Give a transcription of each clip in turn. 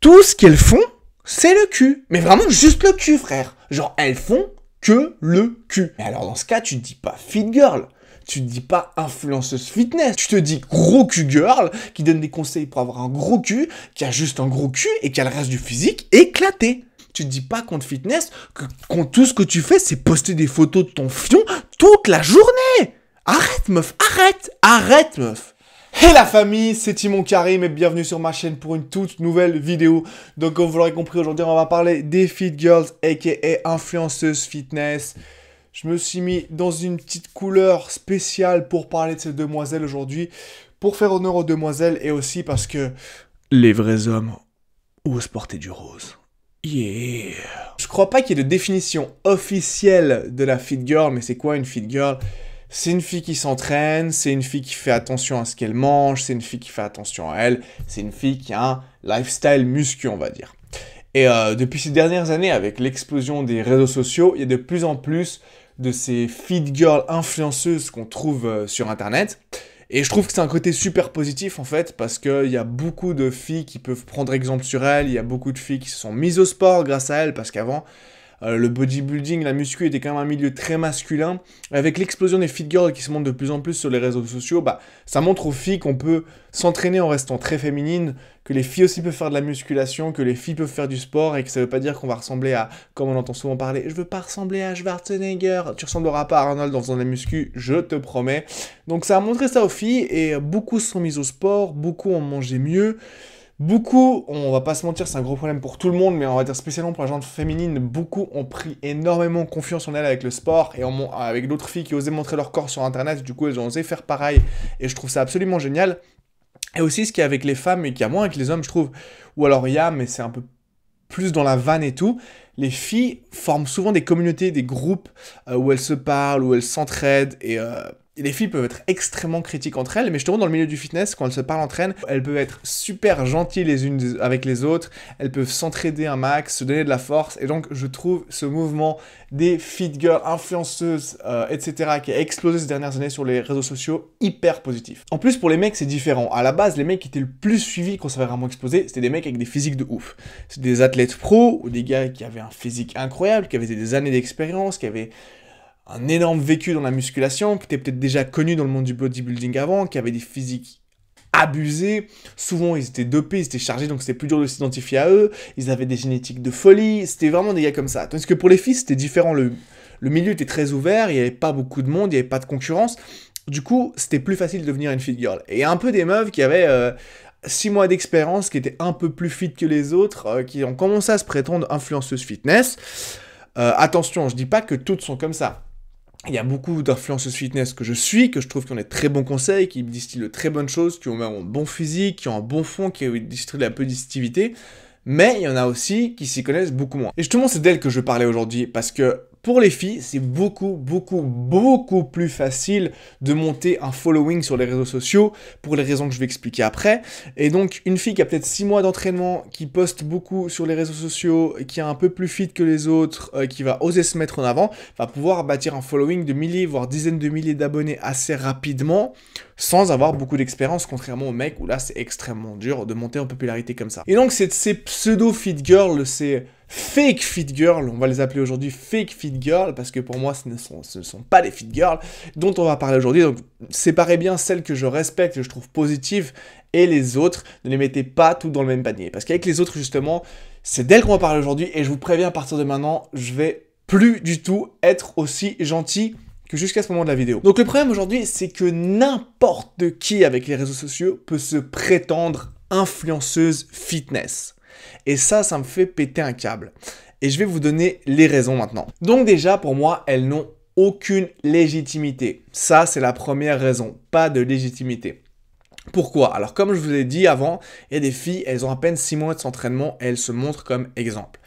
tout ce qu'elles font, c'est le cul. Mais vraiment juste le cul, frère. Genre, elles font que le cul. Et alors, dans ce cas, tu te dis pas fit girl. Tu te dis pas influenceuse fitness. Tu te dis gros cul girl qui donne des conseils pour avoir un gros cul, qui a juste un gros cul et qui a le reste du physique éclaté. Tu te dis pas compte fitness, que tout ce que tu fais, c'est poster des photos de ton fion toute la journée. Arrête, meuf, arrête. Arrête, meuf. Hey la famille, c'est Timon Karim et bienvenue sur ma chaîne pour une toute nouvelle vidéo. Donc comme vous l'aurez compris, aujourd'hui on va parler des fit girls aka influenceuses fitness. Je me suis mis dans une petite couleur spéciale pour parler de ces demoiselles aujourd'hui, pour faire honneur aux demoiselles et aussi parce que les vrais hommes osent porter du rose. Yeah. Je crois pas qu'il y ait de définition officielle de la fit girl, mais c'est quoi une fit girl ? C'est une fille qui s'entraîne, c'est une fille qui fait attention à ce qu'elle mange, c'est une fille qui fait attention à elle, c'est une fille qui a un lifestyle muscu, on va dire. Et depuis ces dernières années, avec l'explosion des réseaux sociaux, il y a de plus en plus de ces fit girls influenceuses qu'on trouve sur Internet. Et je trouve que c'est un côté super positif en fait, parce qu'il y a beaucoup de filles qui peuvent prendre exemple sur elles, il y a beaucoup de filles qui se sont mises au sport grâce à elles, parce qu'avant, le bodybuilding, la muscu était quand même un milieu très masculin. Avec l'explosion des fit girls qui se montrent de plus en plus sur les réseaux sociaux, bah, ça montre aux filles qu'on peut s'entraîner en restant très féminine, que les filles aussi peuvent faire de la musculation, que les filles peuvent faire du sport, et que ça veut pas dire qu'on va ressembler à, comme on entend souvent parler, je veux pas ressembler à Schwarzenegger, tu ressembleras pas à Arnold en faisant de la muscu, je te promets. Donc ça a montré ça aux filles, et beaucoup se sont mises au sport, beaucoup ont mangé mieux. Beaucoup, on va pas se mentir, c'est un gros problème pour tout le monde, mais on va dire spécialement pour la gente féminine, beaucoup ont pris énormément confiance en elles avec le sport et avec d'autres filles qui osaient montrer leur corps sur internet, du coup elles ont osé faire pareil et je trouve ça absolument génial. Et aussi ce qu'il y a avec les femmes et qu'il y a moins avec les hommes, je trouve, ou alors il y a, mais c'est un peu plus dans la vanne et tout, les filles forment souvent des communautés, des groupes où elles se parlent, où elles s'entraident et les filles peuvent être extrêmement critiques entre elles, mais justement dans le milieu du fitness, quand elles se parlent entre elles peuvent être super gentilles les unes avec les autres, elles peuvent s'entraider un max, se donner de la force, et donc je trouve ce mouvement des fit girls influenceuses, etc., qui a explosé ces dernières années sur les réseaux sociaux, hyper positif. En plus, pour les mecs, c'est différent. À la base, les mecs qui étaient le plus suivis quand ça avait vraiment explosé, c'était des mecs avec des physiques de ouf. C'était des athlètes pros, ou des gars qui avaient un physique incroyable, qui avaient des années d'expérience, qui avaient un énorme vécu dans la musculation, qui était peut-être déjà connu dans le monde du bodybuilding avant, qui avait des physiques abusés, souvent ils étaient dopés, ils étaient chargés, donc c'était plus dur de s'identifier à eux, ils avaient des génétiques de folie, c'était vraiment des gars comme ça. Tandis que pour les filles, c'était différent, le milieu était très ouvert, il n'y avait pas beaucoup de monde, il n'y avait pas de concurrence, du coup, c'était plus facile de devenir une fit girl. Et il y a un peu des meufs qui avaient 6 mois d'expérience, qui étaient un peu plus fit que les autres, qui ont commencé à se prétendre influenceuses fitness. Attention, je dis pas que toutes sont comme ça. Il y a beaucoup d'influenceuses fitness que je suis, que je trouve qui ont des très bons conseils, qui distillent de très bonnes choses, qui ont un bon physique, qui ont un bon fond, qui distillent de la positivité. Mais il y en a aussi qui s'y connaissent beaucoup moins. Et justement, c'est d'elles que je parlais aujourd'hui, parce que pour les filles, c'est beaucoup plus facile de monter un following sur les réseaux sociaux, pour les raisons que je vais expliquer après. Et donc, une fille qui a peut-être 6 mois d'entraînement, qui poste beaucoup sur les réseaux sociaux, qui est un peu plus fit que les autres, qui va oser se mettre en avant, va pouvoir bâtir un following de milliers, voire dizaines de milliers d'abonnés assez rapidement, sans avoir beaucoup d'expérience, contrairement aux mecs où là, c'est extrêmement dur de monter en popularité comme ça. Et donc, c'est ces pseudo-fit girls, ces fake fit girls, on va les appeler aujourd'hui fake fit girls, parce que pour moi, ce ne sont pas des fit girls dont on va parler aujourd'hui. Donc, séparez bien celles que je respecte, que je trouve positives, et les autres, ne les mettez pas toutes dans le même panier. Parce qu'avec les autres, justement, c'est d'elles qu'on va parler aujourd'hui, et je vous préviens, à partir de maintenant, je vais plus du tout être aussi gentil que jusqu'à ce moment de la vidéo. Donc le problème aujourd'hui, c'est que n'importe qui avec les réseaux sociaux peut se prétendre influenceuse fitness. Et ça me fait péter un câble. Et je vais vous donner les raisons maintenant. Donc déjà, pour moi, elles n'ont aucune légitimité. Ça, c'est la première raison. Pas de légitimité. Pourquoi? Alors comme je vous l'ai dit avant, il y a des filles, elles ont à peine 6 mois de s'entraînement et elles se montrent comme exemple.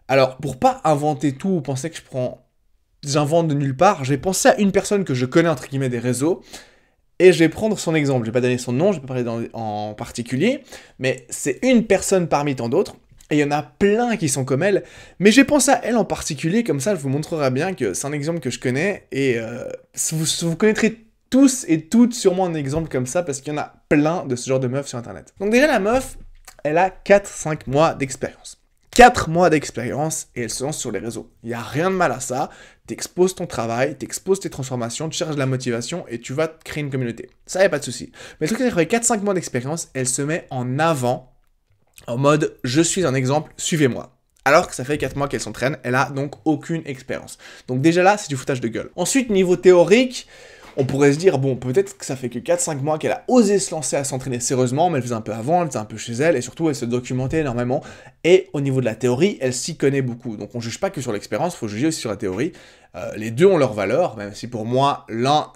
Alors, pour pas inventer tout ou penser que j'invente de nulle part, j'ai pensé à une personne que je connais entre guillemets des réseaux, et je vais prendre son exemple. Je vais pas donner son nom, je vais pas parler en particulier, mais c'est une personne parmi tant d'autres, et il y en a plein qui sont comme elle, mais j'ai pensé à elle en particulier, comme ça je vous montrerai bien que c'est un exemple que je connais, et vous connaîtrez tous et toutes sûrement un exemple comme ça, parce qu'il y en a plein de ce genre de meufs sur internet. Donc déjà la meuf, elle a 4-5 mois d'expérience. 4 mois d'expérience et elle se lance sur les réseaux. Il n'y a rien de mal à ça. T'exposes ton travail, t'exposes tes transformations, tu cherches de la motivation et tu vas te créer une communauté. Ça, il n'y a pas de souci. Mais le truc, c'est qu'après 4-5 mois d'expérience, elle se met en avant, en mode « je suis un exemple, suivez-moi ». Alors que ça fait 4 mois qu'elle s'entraîne, elle a donc aucune expérience. Donc déjà là, c'est du foutage de gueule. Ensuite, niveau théorique, on pourrait se dire, bon, peut-être que ça fait que 4-5 mois qu'elle a osé se lancer à s'entraîner sérieusement, mais elle faisait un peu avant, elle faisait un peu chez elle, et surtout, elle se documentait énormément. Et au niveau de la théorie, elle s'y connaît beaucoup. Donc on juge pas que sur l'expérience, il faut juger aussi sur la théorie. Les deux ont leur valeur, même si pour moi, l'un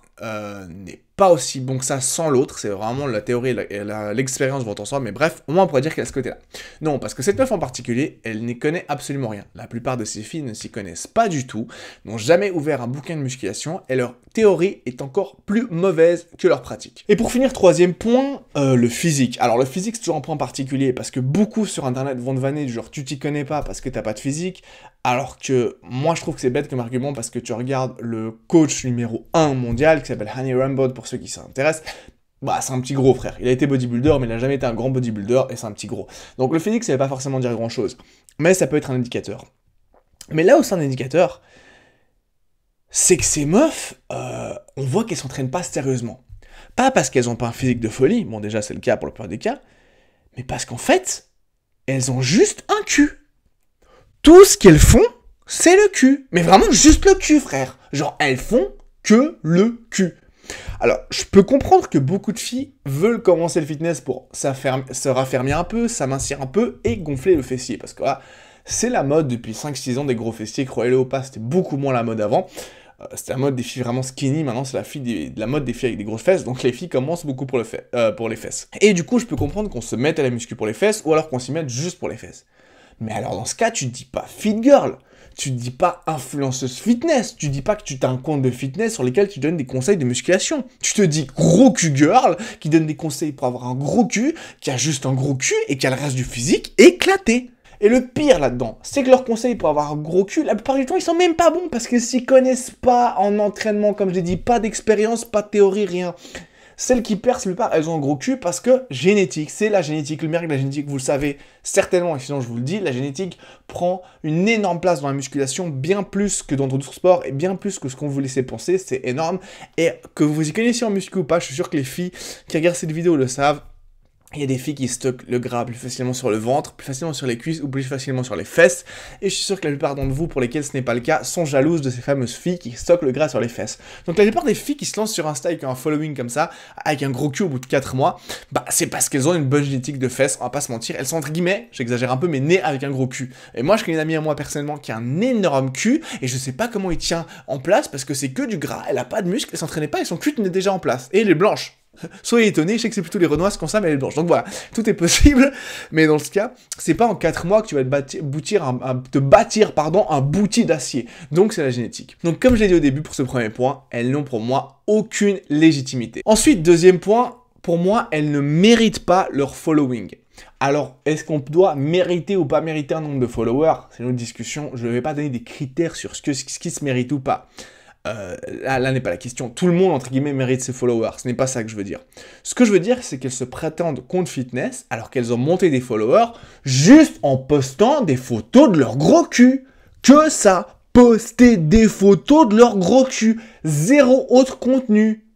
n'est pas aussi bon que ça sans l'autre. C'est vraiment la théorie et l'expérience vont ensemble, mais bref, au moins on pourrait dire qu'elle a ce côté-là. Non, parce que cette meuf en particulier, elle n'y connaît absolument rien. La plupart de ces filles ne s'y connaissent pas du tout, n'ont jamais ouvert un bouquin de musculation, et leur théorie est encore plus mauvaise que leur pratique. Et pour finir, troisième point, le physique. Alors le physique, c'est toujours un point particulier, parce que beaucoup sur internet vont te vanner du genre tu t'y connais pas parce que t'as pas de physique, alors que moi je trouve que c'est bête comme argument parce que tu regardes le coach numéro 1 mondial qui s'appelle Hany Rambod pour ceux qui s'intéressent. Bah, c'est un petit gros, frère. Il a été bodybuilder, mais il n'a jamais été un grand bodybuilder, et c'est un petit gros. Donc le physique, ça ne veut pas forcément dire grand-chose, mais ça peut être un indicateur. Mais là où c'est un indicateur, c'est que ces meufs, on voit qu'elles s'entraînent pas sérieusement. Pas parce qu'elles ont pas un physique de folie, bon déjà c'est le cas pour la plupart des cas, mais parce qu'en fait, elles ont juste un cul. Tout ce qu'elles font, c'est le cul. Mais vraiment juste le cul, frère. Genre, elles font que le cul. Alors, je peux comprendre que beaucoup de filles veulent commencer le fitness pour se raffermir un peu, s'amincir un peu et gonfler le fessier. Parce que là, c'est la mode depuis 5-6 ans des gros fessiers. Croyez-le ou pas, c'était beaucoup moins la mode avant. C'était la mode des filles vraiment skinny, maintenant c'est la mode des filles avec des grosses fesses, donc les filles commencent beaucoup pour les fesses. Et du coup, je peux comprendre qu'on se mette à la muscu pour les fesses, ou alors qu'on s'y mette juste pour les fesses. Mais alors dans ce cas, tu te dis pas fit girl, tu te dis pas influenceuse fitness, tu dis pas que tu as un compte de fitness sur lequel tu donnes des conseils de musculation. Tu te dis gros cul girl, qui donne des conseils pour avoir un gros cul, qui a juste un gros cul et qui a le reste du physique éclaté. Et le pire là-dedans, c'est que leurs conseils pour avoir un gros cul, la plupart du temps, ils sont même pas bons parce qu'ils s'y connaissent pas en entraînement, comme je l'ai dit, pas d'expérience, pas de théorie, rien. Celles qui percent, la plupart, elles ont un gros cul parce que génétique, c'est la génétique. Le miracle de la génétique, vous le savez certainement, et sinon je vous le dis, la génétique prend une énorme place dans la musculation, bien plus que dans d'autres sports, et bien plus que ce qu'on vous laissait penser, c'est énorme. Et que vous y connaissiez en muscu ou pas, je suis sûr que les filles qui regardent cette vidéo le savent. Il y a des filles qui stockent le gras plus facilement sur le ventre, plus facilement sur les cuisses ou plus facilement sur les fesses. Et je suis sûr que la plupart d'entre vous, pour lesquels ce n'est pas le cas, sont jalouses de ces fameuses filles qui stockent le gras sur les fesses. Donc la plupart des filles qui se lancent sur Insta avec un following comme ça, avec un gros cul au bout de 4 mois, bah c'est parce qu'elles ont une bonne génétique de fesses, on va pas se mentir. Elles sont entre guillemets, j'exagère un peu, mais nées avec un gros cul. Et moi je connais une amie à moi personnellement qui a un énorme cul, et je sais pas comment il tient en place parce que c'est que du gras, elle a pas de muscles, elle s'entraînait pas et son cul tenait déjà en place. Et elle est blanche. Soyez étonnés, je sais que c'est plutôt les Renoises qui ont ça, mais elle est blanche. Donc voilà, tout est possible, mais dans ce cas, c'est pas en 4 mois que tu vas te bâtir un bouti d'acier. Donc c'est la génétique. Donc comme je l'ai dit au début pour ce premier point, elles n'ont pour moi aucune légitimité. Ensuite, deuxième point, pour moi, elles ne méritent pas leur following. Alors, est-ce qu'on doit mériter ou pas mériter un nombre de followers? C'est une autre discussion, je ne vais pas donner des critères sur ce qui se mérite ou pas. Là n'est pas la question. Tout le monde, entre guillemets, mérite ses followers. Ce n'est pas ça que je veux dire. Ce que je veux dire, c'est qu'elles se prétendent compte fitness alors qu'elles ont monté des followers juste en postant des photos de leur gros cul. Que ça, poster des photos de leur gros cul. Zéro autre contenu.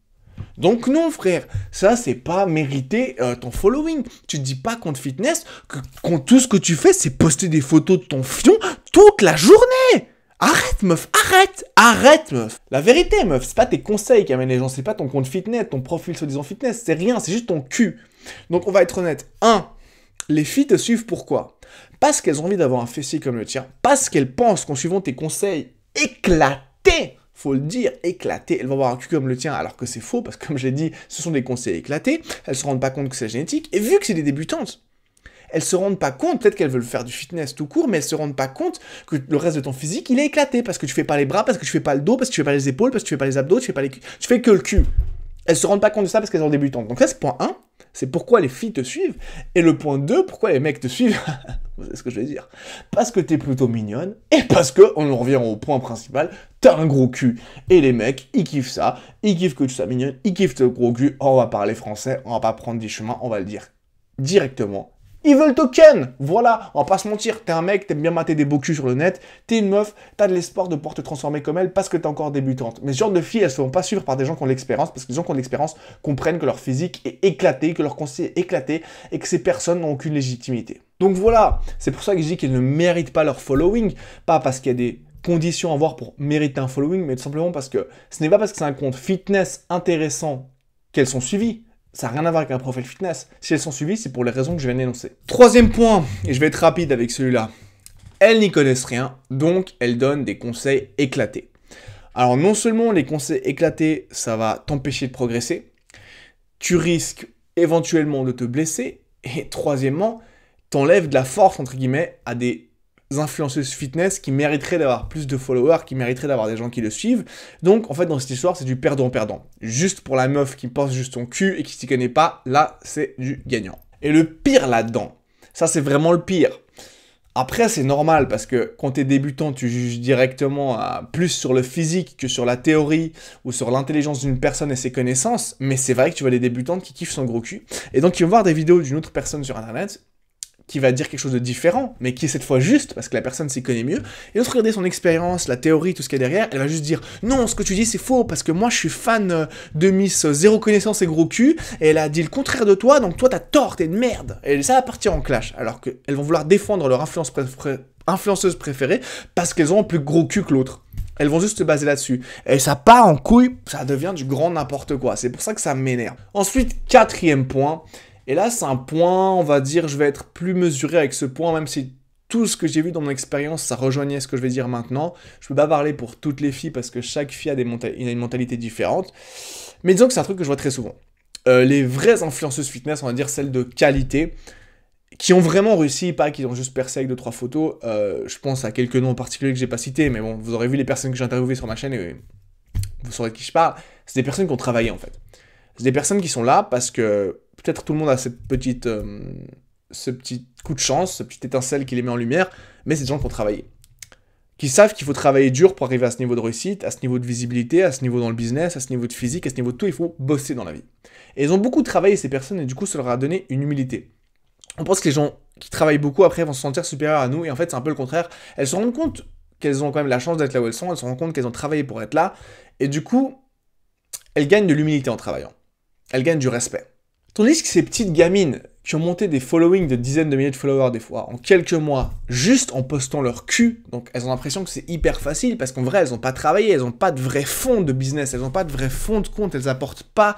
Donc non, frère, ça c'est pas mériter ton following. Tu te dis pas compte fitness que tout ce que tu fais, c'est poster des photos de ton fion toute la journée. Arrête, meuf, arrête, meuf. La vérité, meuf, c'est pas tes conseils qui amènent les gens, c'est pas ton compte fitness, ton profil soi-disant fitness, c'est rien, c'est juste ton cul. Donc on va être honnête. 1. Les filles te suivent pourquoi? Parce qu'elles ont envie d'avoir un fessier comme le tien, parce qu'elles pensent qu'en suivant tes conseils éclatés, faut le dire, éclatés, elles vont avoir un cul comme le tien, alors que c'est faux, parce que comme je l'ai dit, ce sont des conseils éclatés, elles se rendent pas compte que c'est génétique, et vu que c'est des débutantes, elles se rendent pas compte, peut-être qu'elles veulent faire du fitness tout court, mais elles se rendent pas compte que le reste de ton physique, il est éclaté, parce que tu fais pas les bras, parce que tu fais pas le dos, parce que tu fais pas les épaules, parce que tu fais pas les abdos, tu fais pas les culs, tu fais que le cul. Elles se rendent pas compte de ça parce qu'elles sont débutantes. Donc ça, c'est point 1, c'est pourquoi les filles te suivent, et le point 2, pourquoi les mecs te suivent, c'est ce que je vais dire, parce que t'es plutôt mignonne, et parce que, on en revient au point principal, t'as un gros cul, et les mecs, ils kiffent ça, ils kiffent que tu sois mignonne, ils kiffent le gros cul, on va parler français, on va pas prendre des chemins, on va le dire directement. Ils veulent te ken. Voilà, on va pas se mentir. T'es un mec, t'aimes bien mater des beaux culs sur le net. T'es une meuf, t'as de l'espoir de pouvoir te transformer comme elle parce que t'es encore débutante. Mais ce genre de filles, elles se font pas suivre par des gens qui ont l'expérience parce que les gens qui ont l'expérience comprennent que leur physique est éclaté, que leur conseil est éclaté et que ces personnes n'ont aucune légitimité. Donc voilà, c'est pour ça que je dis qu'elles ne méritent pas leur following. Pas parce qu'il y a des conditions à avoir pour mériter un following, mais tout simplement parce que ce n'est pas parce que c'est un compte fitness intéressant qu'elles sont suivies. Ça n'a rien à voir avec un profil fitness. Si elles sont suivies, c'est pour les raisons que je viens d'énoncer. Troisième point, et je vais être rapide avec celui-là. Elles n'y connaissent rien, donc elles donnent des conseils éclatés. Alors non seulement les conseils éclatés, ça va t'empêcher de progresser, tu risques éventuellement de te blesser, et troisièmement, t'enlèves de la force, entre guillemets, à des influenceuses fitness qui mériteraient d'avoir plus de followers, qui mériteraient d'avoir des gens qui le suivent. Donc, en fait, dans cette histoire, c'est du perdant-perdant. Juste pour la meuf qui pense juste son cul et qui s'y connaît pas, là, c'est du gagnant. Et le pire là-dedans, ça, c'est vraiment le pire. Après, c'est normal parce que quand t'es débutant, tu juges directement plus sur le physique que sur la théorie ou sur l'intelligence d'une personne et ses connaissances. Mais c'est vrai que tu vois des débutantes qui kiffent son gros cul. Et donc, ils vont voir des vidéos d'une autre personne sur Internet qui va dire quelque chose de différent, mais qui est cette fois juste, parce que la personne s'y connaît mieux, et d'autres regarder son expérience, la théorie, tout ce qu'il y a derrière, elle va juste dire « Non, ce que tu dis c'est faux, parce que moi je suis fan de Miss Zéro Connaissance et Gros Cul, et elle a dit le contraire de toi, donc toi t'as tort, t'es une merde !» Et ça va partir en clash, alors qu'elles vont vouloir défendre leur influenceuse préférée, parce qu'elles ont un plus gros cul que l'autre. Elles vont juste se baser là-dessus. Et ça part en couille, ça devient du grand n'importe quoi, c'est pour ça que ça m'énerve. Ensuite, quatrième point, et là, c'est un point, on va dire, je vais être plus mesuré avec ce point, même si tout ce que j'ai vu dans mon expérience, ça rejoignait ce que je vais dire maintenant. Je peux pas parler pour toutes les filles, parce que chaque fille a une mentalité différente. Mais disons que c'est un truc que je vois très souvent. Les vraies influenceuses fitness, on va dire celles de qualité, qui ont vraiment réussi, pas qui ont juste percé avec 2-3 photos. Je pense à quelques noms en particulier que j'ai pas cités, mais bon, vous aurez vu les personnes que j'ai interviewées sur ma chaîne, et vous saurez de qui je parle. C'est des personnes qui ont travaillé, en fait. C'est des personnes qui sont là parce que peut-être tout le monde a ce petit coup de chance, ce petit étincelle qui les met en lumière, mais c'est des gens qui ont travaillé. Qui savent qu'il faut travailler dur pour arriver à ce niveau de réussite, à ce niveau de visibilité, à ce niveau dans le business, à ce niveau de physique, à ce niveau de tout, il faut bosser dans la vie. Et ils ont beaucoup travaillé, ces personnes, et du coup, ça leur a donné une humilité. On pense que les gens qui travaillent beaucoup, après, vont se sentir supérieurs à nous, et en fait, c'est un peu le contraire. Elles se rendent compte qu'elles ont quand même la chance d'être là où elles sont, elles se rendent compte qu'elles ont travaillé pour être là, et du coup, elles gagnent de l'humilité en travaillant. Elles gagnent du respect. Tandis que ces petites gamines qui ont monté des followings de dizaines de milliers de followers des fois en quelques mois, juste en postant leur cul, donc elles ont l'impression que c'est hyper facile parce qu'en vrai elles n'ont pas travaillé, elles n'ont pas de vrai fond de business, elles n'ont pas de vrai fond de compte, elles apportent pas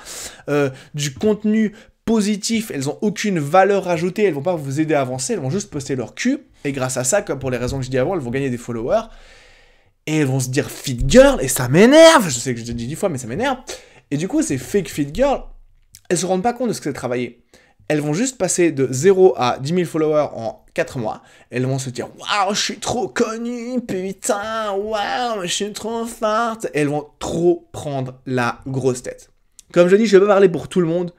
du contenu positif, elles n'ont aucune valeur ajoutée, elles vont pas vous aider à avancer, elles vont juste poster leur cul et grâce à ça, comme pour les raisons que je dis avant, elles vont gagner des followers et elles vont se dire fit girl et ça m'énerve, je sais que je l'ai dit 10 fois mais ça m'énerve. Et du coup ces fake fit girls, elles se rendent pas compte de ce que c'est travailler. Elles vont juste passer de 0 à 10 000 followers en 4 mois. Elles vont se dire « Waouh, je suis trop connue, putain, waouh, je suis trop forte !» Elles vont trop prendre la grosse tête. Comme je dis, je vais pas parler pour tout le monde,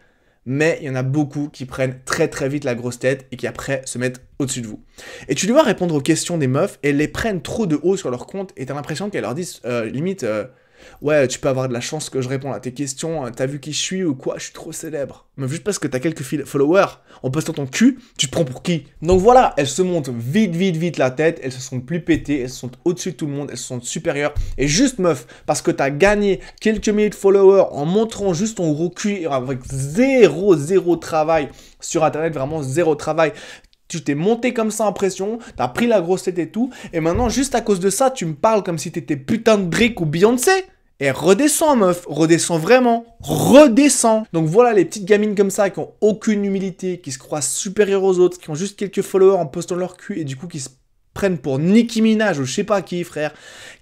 mais il y en a beaucoup qui prennent très très vite la grosse tête et qui après se mettent au-dessus de vous. Et tu dois répondre aux questions des meufs et elles les prennent trop de haut sur leur compte et t'as l'impression qu'elles leur disent limite... Ouais, tu peux avoir de la chance que je réponde à tes questions, t'as vu qui je suis ou quoi, je suis trop célèbre. Mais juste parce que t'as quelques followers, en postant ton cul, tu te prends pour qui? Donc voilà, elles se montent vite la tête, elles se sentent plus pétées, elles se sentent au-dessus de tout le monde, elles se sentent supérieures. Et juste meuf, parce que t'as gagné quelques milliers de followers en montrant juste ton gros cul avec zéro travail sur internet, vraiment zéro travail. Tu t'es monté comme ça en pression, t'as pris la grosse tête et tout, et maintenant, juste à cause de ça, tu me parles comme si t'étais putain de Drake ou Beyoncé. Et redescends, meuf, redescends vraiment, redescends. Donc voilà, les petites gamines comme ça qui ont aucune humilité, qui se croient supérieures aux autres, qui ont juste quelques followers en postant leur cul, et du coup qui se prennent pour Nicki Minaj ou je sais pas qui, frère,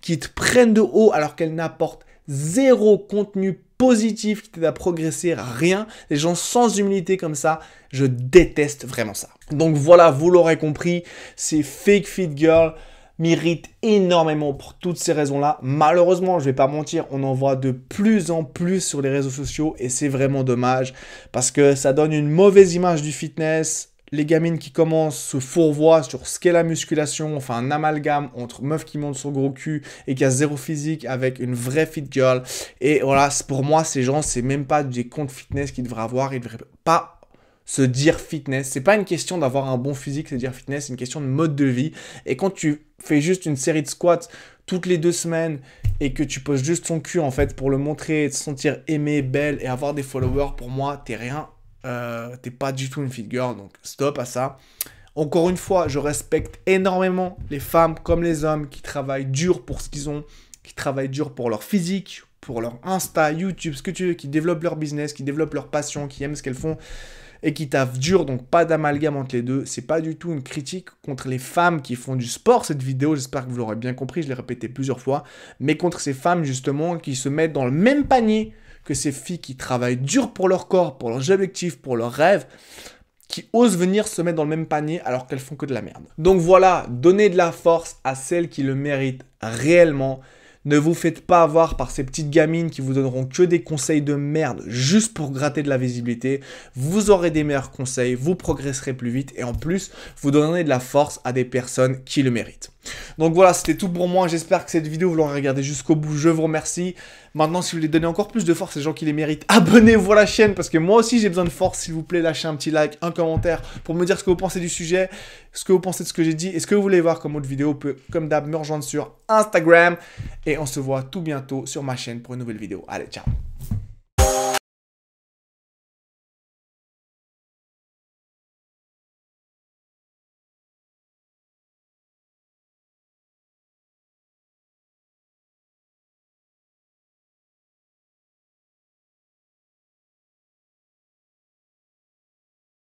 qui te prennent de haut alors qu'elles n'apportent zéro contenu positif qui t'aide à progresser, rien. Les gens sans humilité comme ça, je déteste vraiment ça. Donc voilà, vous l'aurez compris, ces fake fit girls méritent énormément pour toutes ces raisons-là. Malheureusement, je vais pas mentir, on en voit de plus en plus sur les réseaux sociaux et c'est vraiment dommage parce que ça donne une mauvaise image du fitness. Les gamines qui commencent se fourvoient sur ce qu'est la musculation, on fait un amalgame entre meuf qui monte son gros cul et qui a zéro physique avec une vraie fit girl. Et voilà, pour moi, ces gens, c'est même pas des comptes fitness qu'ils devraient avoir, ils devraient pas se dire fitness. C'est pas une question d'avoir un bon physique, se dire fitness, c'est une question de mode de vie. Et quand tu fais juste une série de squats toutes les 2 semaines et que tu poses juste ton cul en fait pour le montrer, te sentir aimé, belle et avoir des followers, pour moi, t'es rien. T'es pas du tout une fit girl, donc stop à ça. Encore une fois, je respecte énormément les femmes comme les hommes qui travaillent dur pour ce qu'ils ont, qui travaillent dur pour leur physique, pour leur Insta, YouTube, ce que tu veux, qui développent leur business, qui développent leur passion, qui aiment ce qu'elles font et qui taffent dur, donc pas d'amalgame entre les deux. C'est pas du tout une critique contre les femmes qui font du sport, cette vidéo, j'espère que vous l'aurez bien compris, je l'ai répété plusieurs fois, mais contre ces femmes justement qui se mettent dans le même panier que ces filles qui travaillent dur pour leur corps, pour leurs objectifs, pour leurs rêves, qui osent venir se mettre dans le même panier alors qu'elles font que de la merde. Donc voilà, donnez de la force à celles qui le méritent réellement. Ne vous faites pas avoir par ces petites gamines qui vous donneront que des conseils de merde juste pour gratter de la visibilité. Vous aurez des meilleurs conseils, vous progresserez plus vite et en plus, vous donnerez de la force à des personnes qui le méritent. Donc voilà, c'était tout pour moi. J'espère que cette vidéo, vous l'aurez regardée jusqu'au bout. Je vous remercie. Maintenant, si vous voulez donner encore plus de force aux gens qui les méritent, abonnez-vous à la chaîne parce que moi aussi, j'ai besoin de force. S'il vous plaît, lâchez un petit like, un commentaire pour me dire ce que vous pensez du sujet, ce que vous pensez de ce que j'ai dit et ce que vous voulez voir comme autre vidéo. Vous pouvez, comme d'hab, me rejoindre sur Instagram et on se voit tout bientôt sur ma chaîne pour une nouvelle vidéo. Allez, ciao!